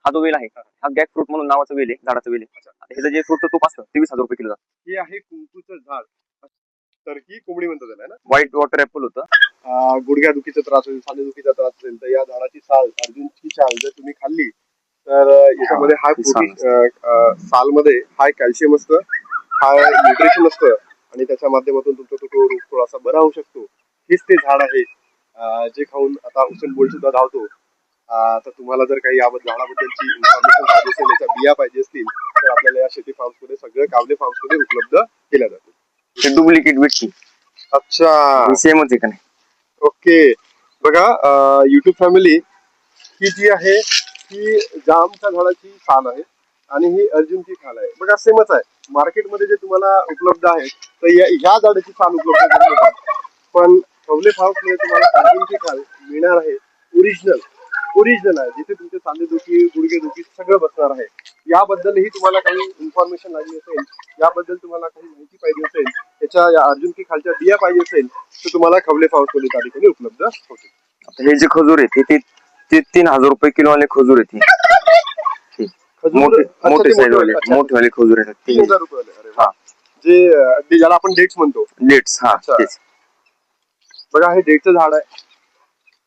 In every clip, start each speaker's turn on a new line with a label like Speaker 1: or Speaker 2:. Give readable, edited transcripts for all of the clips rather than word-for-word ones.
Speaker 1: हा जो वेल आहे हा गॅक फ्रूट म्हणून नावाचा वेल आहे, झाडाचा वेल आहे. ह्याचं जे फ्रूटचं तूप असतं ते 20,000 रुपये किलो जातं.
Speaker 2: हे आहे कुंकूचं झाड, टर्की कोंबडी म्हणतात त्याला ना.
Speaker 1: व्हाईट वॉटर ऍपल होतं.
Speaker 2: गुडघ्यादुखीचा त्रास असेल, सांधेदुखीचा त्रास असेल तर या झाडाची साल, अर्जुनची साल जर तुम्ही खाल्ली तर याच्यामध्ये हाय प्रोटीन, सालमध्ये हाय कॅल्शियम असतं, हाय न्यूट्रिशन असतं आणि त्याच्या माध्यमातून तुमचा तो रोग थोडासा बरा होऊ शकतो. हेच ते झाड आहे जे खाऊन आता उसेन बोल्ट सुद्धा धावतो. तर तुम्हाला जर काही झाडाबद्दलची इन्फॉर्मेशन पाहिजे असेल, याच्या बिया पाहिजे असतील तर आपल्याला या शेती फार्म्स मध्ये, सगळं कावले फार्म्स मध्ये उपलब्ध केल्या जाते.
Speaker 1: डुप्लिकेट भेटची.
Speaker 2: अच्छा,
Speaker 1: सेमच आहे का नाही?
Speaker 2: ओके. बघा युट्यूब फॅमिली, ही जी आहे ही जामच्या झाडाची साल आहे आणि ही अर्जुनची खाल आहे. बघा सेमच आहे. मार्केटमध्ये जे तुम्हाला उपलब्ध आहे तर ह्या झाडाची साल उपलब्ध आहे, पण कवले फार्म्स मध्ये तुम्हाला अर्जुनची खाल मिळणार आहे. ओरिजिनल आहे, जिथे तुमचे सांधेदुखी, गुडघेदुखी सगळं बसणार आहे. याबद्दलही तुम्हाला काही इन्फॉर्मेशन लागली असेल, याबद्दल तुम्हाला काही माहिती पाहिजे असेल, याच्या या अर्जुन की खालच्या बिया पाहिजे असेल तर तुम्हाला खवले फार्म्स मध्ये त्या ठिकाणी उपलब्ध होतील.
Speaker 1: हे जे खजूर आहे ते 3,000 रुपये किलो वाले खजूर आहे. मोठे साईज मोठेवाले खजूर आहेत
Speaker 2: 3,000 रुपये वाले. जे ज्याला आपण डेट्स म्हणतो.
Speaker 1: डेट्स. हा तेच.
Speaker 2: बघा हे डेटचं झाड आहे.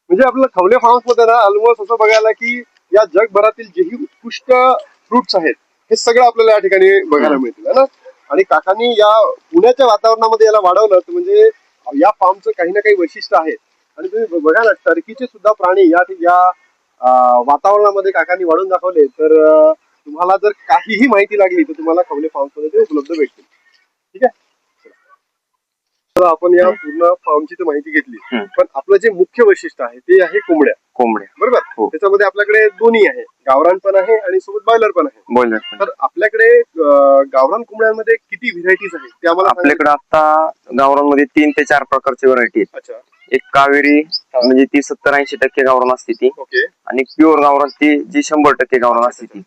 Speaker 2: म्हणजे आपल्याला खवले फार्म्स मध्ये ना ऑलमोस्ट असं बघायला की या जगभरातील जेही उत्कृष्ट फ्रुट्स आहेत हे सगळं आपल्याला या ठिकाणी बघायला मिळतील ना. आणि काकांनी या पुण्याच्या वातावरणामध्ये याला वाढवलं तर म्हणजे या फार्मचं काही ना काही वैशिष्ट्य आहे. आणि तुम्ही बघा ना, टर्कीचे सुद्धा प्राणी या वातावरणामध्ये काकांनी वाढून दाखवले. तर तुम्हाला जर काहीही माहिती लागली तर तुम्हाला खवले फार्म्स मध्ये ते उपलब्ध भेटतील. ठीक आहे. तर आपण या पूर्ण फार्मची तर माहिती घेतली, पण आपलं जे मुख्य वैशिष्ट्य आहे ते आहे कोंबड्या. बरोबर. त्याच्यामध्ये आपल्याकडे दोन्ही आहे, गावरान पण आहे आणि सोबत बॉयलर पण आहे. तर आपल्याकडे गावरान कोंबड्यांमध्ये किती व्हरायटीज आहेत ते आम्हाला?
Speaker 1: आपल्याकडे आता गावरानमध्ये 3 ते 4 प्रकारची व्हरायटी आहेत.
Speaker 2: अच्छा.
Speaker 1: एक कावेरी, म्हणजे ती 70-80% गावरान असते ती.
Speaker 2: ओके.
Speaker 1: आणि प्युअर गावरान ती जी 100% गावरान असते ती.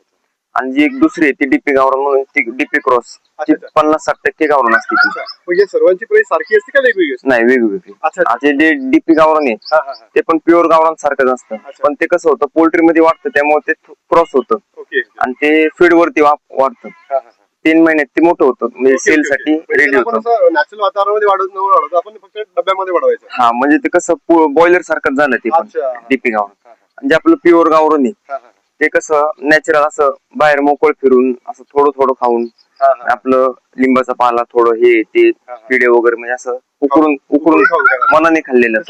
Speaker 1: आणि जी एक दुसरी आहे ती डीपी गावरान म्हणून, ती डीपी क्रॉस, ती 50-60% गावरान असते ती.
Speaker 2: म्हणजे सर्वांची प्राइस सारखी असते का वेगवेगळी?
Speaker 1: नाही, वेगवेगळी. आता जे डीपी गावरान आहे ते पण प्युअर गावरान सारखंच असतं, पण ते कसं होतं पोल्ट्री मध्ये वाढतं त्यामुळे ते क्रॉस होतं. आणि ते फीड वरती वाढतं. 3 महिन्यात ते मोठं होतं, म्हणजे सेल साठी रेडी होतं.
Speaker 2: नॅचरल वातावरणामध्ये वाढवतो आपण, फक्त डब्यामध्ये वाढवायचं.
Speaker 1: हा, म्हणजे ते कसं बॉयलर सारखंच झालं ते पण डीपी गावरान. म्हणजे आपलं प्युअर गावरान आहे ते कसं नॅचरल, असं बाहेर मोकळ फिरून असं थोडं थोडं खाऊन, आपलं लिंबाचा पाला थोडं हे ते किडे वगैरे, म्हणजे असं उकळून मनाने खाल्लेलं.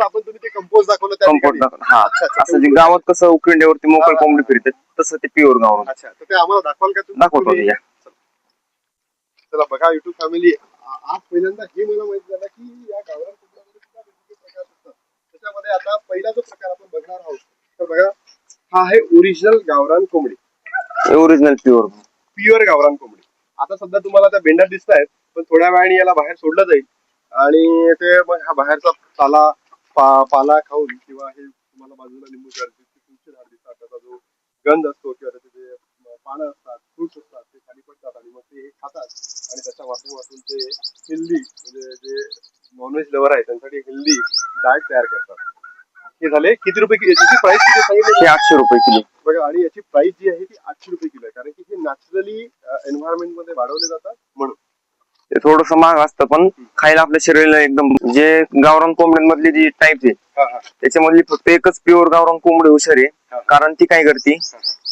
Speaker 2: कंपोस्ट दाखवलं.
Speaker 1: हा, असं जे गावात कसं उकिरड्यावरती मोकळ कोंबडी फिरतात तसं ते प्युअर गावरान.
Speaker 2: अच्छा, तर ते आम्हाला दाखवाल का?
Speaker 1: दाखवतो.
Speaker 2: चला बघा युट्यूब फॅमिली, आज पहिल्यांदा हे मला माहित झालं की या गावरान कोंबड्यांमध्ये सुद्धा वेगवेगळे प्रकार असतात. त्याच्यामध्ये आता पहिला जो प्रकार आपण बघणार आहोत तर बघा, हा आहे ओरिजिनल गावरान कोंबडी.
Speaker 1: ओरिजिनल प्युअर
Speaker 2: गावरान कोंबडी. आता सध्या तुम्हाला त्या बेंडर दिसत आहेत, पण थोड्या वेळाने याला बाहेर सोडलं जाईल आणि ते मग हा बाहेरचा पाला खाऊन किंवा हे तुम्हाला बाजूला लिंबू झाड दिसतात, त्याचा जो गंध असतो किंवा त्याचे जे पानं असतात, फ्रुट्स असतात, ते खाली पडतात आणि मग ते खातात. आणि त्याच्या माध्यमातून ते हेल्दी, म्हणजे जे नॉनव्हेज लवर आहे त्यांसाठी हेल्दी डाएट तयार करतात. हे झाले किती रुपये किलो? याची प्राइस किती सांगितली?
Speaker 1: 800 रुपये किलो.
Speaker 2: बघा, आणि याची प्राइस जी आहे ती 800 रुपये किलो आहे, कारण की हे नॅचरली एन्व्हायरमेंट मध्ये वाढवले जातात म्हणून.
Speaker 1: ते थोडस महाग असतं, पण खायला आपल्या शरीराला एकदम. जे गावरान कोंबड्यांमधली जी टाईप आहे त्याच्यामधली फक्त एकच प्युअर गावरान कोंबडी हुशार आहे, कारण ती काय करते,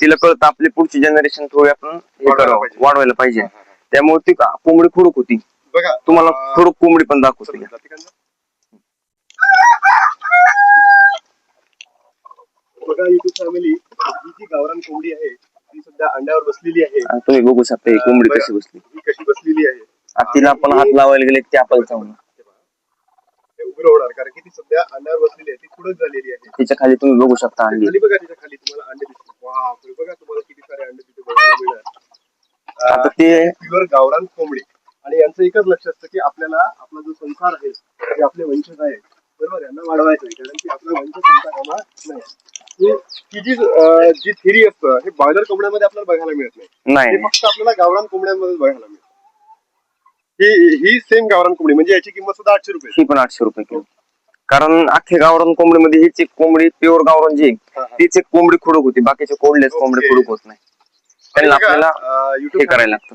Speaker 1: तिला कळतं आपली पुढची जनरेशन थोडी आपण वाढवायला पाहिजे, त्यामुळे ती कोंबडी खुडूक होती.
Speaker 2: बघा,
Speaker 1: तुम्हाला खुडूक कोंबडी पण दाखवते.
Speaker 2: बघा युट्यूब फॅमिली, ही जी गावरान कोंबडी आहे ती सध्या अंड्यावर बसलेली आहे.
Speaker 1: तुम्ही बघू शकता ही कोंबडी कशी बसली.
Speaker 2: ही कशी बसलेली आहे.
Speaker 1: तिला आपण हात लावायला गेले की आपण
Speaker 2: उघड होणार, कारण की ती सध्या अंड्यावर बसलेली आहे, ती खुडक झालेली आहे.
Speaker 1: तिच्या खाली तुम्ही बघू शकता अंडी.
Speaker 2: खाली बघा, तिच्या खाली तुम्हाला अंडे दिसतील. बापरे, बघा तुम्हाला किती सारे अंडे तिथे बघायला मिळणार.
Speaker 1: आता ते
Speaker 2: प्युअर गावरान कोंबडी. आणि यांचं एकच लक्ष असतं की आपल्याला आपला जो संसार आहे, जे आपले वंशज आहे, बरोबर, यांना वाढवायचं आहे, कारण की आपला वंश कोणता कामा नाही. ही जी थिरी असतं हे बॉयलर कोंबड्यामध्ये आपल्याला बघायला मिळत नाही. हे फक्त आपल्याला गावरान कोंबड्यांमध्ये बघायला मिळतं. ही सेम गावरान कोंबडी, म्हणजे याची किंमत सुद्धा 800 रुपये.
Speaker 1: ही पण 800 रुपये किलो. कारण अख्ख्या गावरान कोंबडीमध्ये हीच एक कोंबडी प्युअर गावरान जी आहे, तीच एक कोंबडी खुडूक होती, बाकीचे कोंबड्याच कोंबडी खुडूक होत नाही. त्यांना आपल्याला हे करायला लागतं.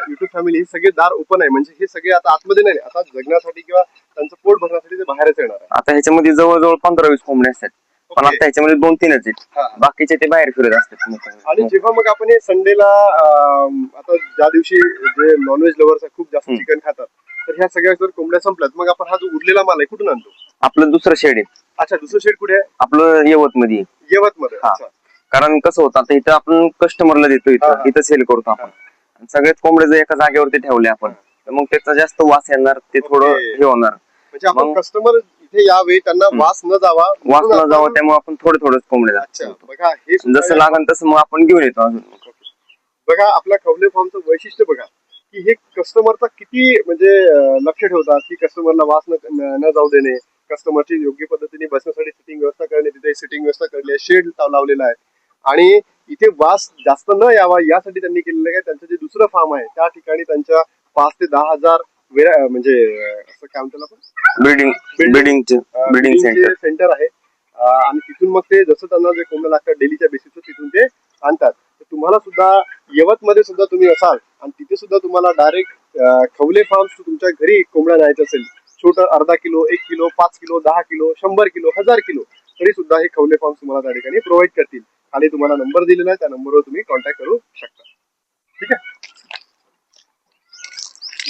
Speaker 2: युट्यूब फॅमिली हे सगळे दार ओपन आहे, म्हणजे हे सगळे आता आतमध्ये नाही, आता जगण्यासाठी किंवा त्यांचं पोट भरण्यासाठी ते बाहेरच येणार आहे.
Speaker 1: आता ह्याच्यामध्ये जवळजवळ 15-20 कोंबड्या असतात, पण आता ह्याच्यामध्ये 2-3च आहेत, बाकीचे ते बाहेर फिरत असतात.
Speaker 2: आणि जेव्हा मग आपण हे संडेला आता ज्या दिवशी जे नॉनव्हेज लवर्स खूप जास्त चिकन खातात, तर ह्या सगळ्या जर कोंबड्या संपल्यात, मग आपण हा जो उरलेला माल आहे कुठून आणतो?
Speaker 1: आपलं दुसरं शेड आहे.
Speaker 2: अच्छा, दुसरं शेड कुठे आहे?
Speaker 1: आपलं यवत मध्ये.
Speaker 2: यवत मध्ये.
Speaker 1: कारण कसं होतं, आता इथं आपण कस्टमरला देतो, इथं सेल करतो आपण. सगळ्याच कोंबड्या जर एका जागेवरती ठेवले आपण, तर मग त्याचा जास्त वास येणार, ते थोडं हे होणार.
Speaker 2: म्हणजे आपण कस्टमर इथे यावे, त्यांना वास न जावा,
Speaker 1: त्यामुळे आपण थोडं कोंबड्या
Speaker 2: बघा, हे
Speaker 1: जसं लागन तसं मग आपण घेऊन येतो अजून.
Speaker 2: बघा, आपल्या खवले फार्मचं वैशिष्ट्य बघा की हे कस्टमरचा किती म्हणजे लक्ष ठेवतात, की कस्टमरला वास न जाऊ देणे, कस्टमरची योग्य पद्धतीने बसण्यासाठी सिटिंग व्यवस्था करणे, तिथे सिटिंग व्यवस्था करणे, शेड लावलेला आहे, आणि इथे वास जास्त न यावा यासाठी त्यांनी केलेलं आहे. त्यांचं जे दुसरं फार्म आहे त्या ठिकाणी त्यांच्या 5 ते 10 हजार म्हणजे असं काय म्हणतो आपण,
Speaker 1: ब्रीडिंग
Speaker 2: सेंटर आहे, आणि तिथून मग ते जसं त्यांना जे कोंबड्या लागतात डेलीच्या बेसिसवर तिथून ते आणतात. तुम्हाला सुद्धा यवत मध्ये सुद्धा तुम्ही असाल आणि तिथे सुद्धा तुम्हाला डायरेक्ट खवले फार्म तुमच्या घरी कोंबड्या न्यायचं असेल, छोटं अर्धा kilo, 1 kilo, 5 kilo, 10 kilo, 100 kilo, 1000 kilo, तरी सुद्धा हे खवले फार्म तुम्हाला त्या ठिकाणी प्रोव्हाइड करतील. खाली तुम्हाला नंबर दिलेला आहे, त्या नंबरवर तुम्ही कॉन्टॅक्ट करू शकता. ठीक आहे,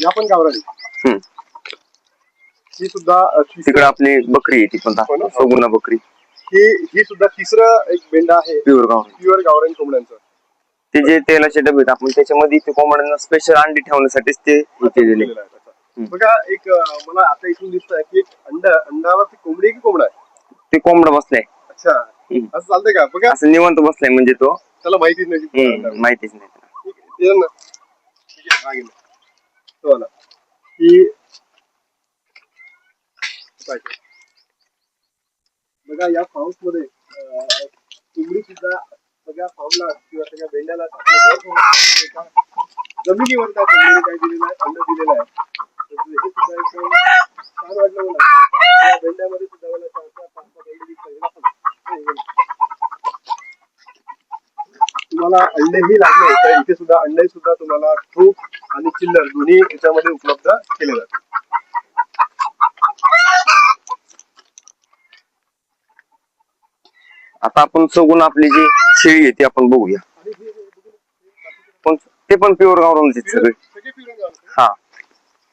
Speaker 2: या पण गावरानी ही सुद्धा
Speaker 1: तिकडे आपली बकरी आहे, ती पण सगुना बकरी.
Speaker 2: ही सुद्धा तिसरं एक बेंडा आहे प्युअर गावरान कोंबड्यांचं.
Speaker 1: ते जे तेलाचे डबे आहेत, आपण त्याच्यामध्ये ते कोंबड्यांना स्पेशल अंडी ठेवण्यासाठीच ते केलेले आहे.
Speaker 2: बघा, एक मला आता इथून दिसत आहे की एक अंडावरती कोंबडी की कोंबडा आहे?
Speaker 1: ते कोंबडा बसलाय.
Speaker 2: अच्छा, असं चालतंय का? बघा,
Speaker 1: असं निवांत बसलाय, म्हणजे तो
Speaker 2: त्याला माहितीच नाही.
Speaker 1: माहितीच नाही.
Speaker 2: बघा, या फार्म्स मध्ये कोंबडी सुद्धा सगळ्या फार्मला किंवा सगळ्या बेंड्याला जमिनीवर त्या कोंबडीने काय दिलेलं आहे, अंड दिलेलं आहे. हे सुद्धा एकदम छान वाटलं मला. या बेंड्यामध्ये सुद्धा मला 4-5 अंडी दिसतात. तुम्हाला अंडेही लागले तर इथे सुद्धा अंडे सुद्धा तुम्हाला ठोक आणि चिल्लर दोन्ही याच्यामध्ये उपलब्ध केले जातात.
Speaker 1: आता आपण सगून आपली जी शेळी आहे ती आपण बघूया. ते पण प्युअर गावरान सगळे. हा,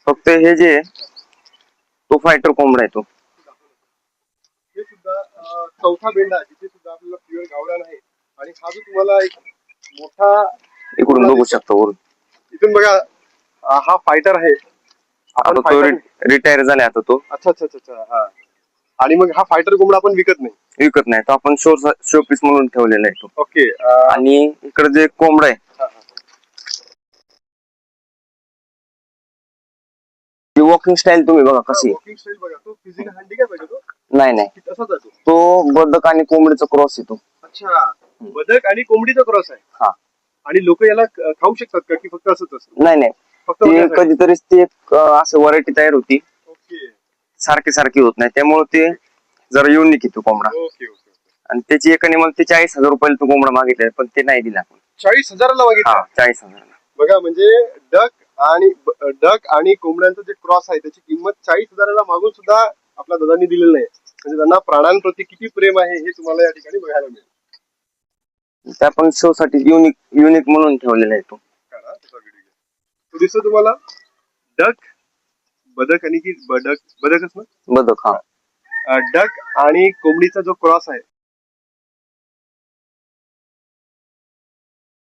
Speaker 1: फक्त हे जे तो फायटर कोंबडा आहे, तो
Speaker 2: हे सुद्धा चौथा बेंडा जिथे सुद्धा आपल्याला प्युअर गावरान आहे. आणि हा जो तुम्हाला एक मोठा
Speaker 1: इकडून बघू शकतो वरून,
Speaker 2: इथून बघा, हा फायटर आहे.
Speaker 1: आता तो रिटायर झालाय आता तो.
Speaker 2: अच्छा. हा, आणि मग हा फायटर कोंबडा आपण विकत नाही,
Speaker 1: तो आपण शो पीस म्हणून ठेवलेला आहे तो.
Speaker 2: ओके.
Speaker 1: आणि इकडे जे कोंबडा आहे, वॉकिंग स्टाईल तुम्ही बघा कशी.
Speaker 2: वॉकिंग स्टाईल बघा, तो फिजिकल हँडिकॅप आहे तो?
Speaker 1: नाही,
Speaker 2: तसाच आहे
Speaker 1: तो बदक आणि कोंबडीचा क्रॉस आहे तो.
Speaker 2: अच्छा, बदक आणि कोंबडीचा क्रॉस आहे.
Speaker 1: हा,
Speaker 2: आणि लोक याला खाऊ शकतात का, की फक्त असंच?
Speaker 1: नाही, फक्त कधीतरीच ते असं व्हरायटी तयार होती.
Speaker 2: ओके.
Speaker 1: सारखी होत नाही, त्यामुळे ते जरा युनिक आहे तो कोंबडा.
Speaker 2: ओके.
Speaker 1: आणि त्याची एकाने मला ते 40,000 रुपयाला तो कोंबडा मागितलाय, पण ते नाही दिला आपण.
Speaker 2: 40,000ला मागितला?
Speaker 1: 40,000.
Speaker 2: बघा, म्हणजे डक आणि कोंबड्यांचं जे क्रॉस आहे त्याची किंमत 40,000ला मागून सुद्धा आपल्या दादांनी दिलेलं नाही. म्हणजे त्यांना प्राण्यांप्रती किती प्रेम आहे हे तुम्हाला या ठिकाणी बघायला मिळेल.
Speaker 1: त्या पण शो साठी युनिक म्हणून ठेवलेला आहे तो.
Speaker 2: दिसतो तुम्हाला डक, बदक आणि की बदकच ना?
Speaker 1: बदक. हा,
Speaker 2: डक आणि कोंबडीचा जो क्रॉस आहे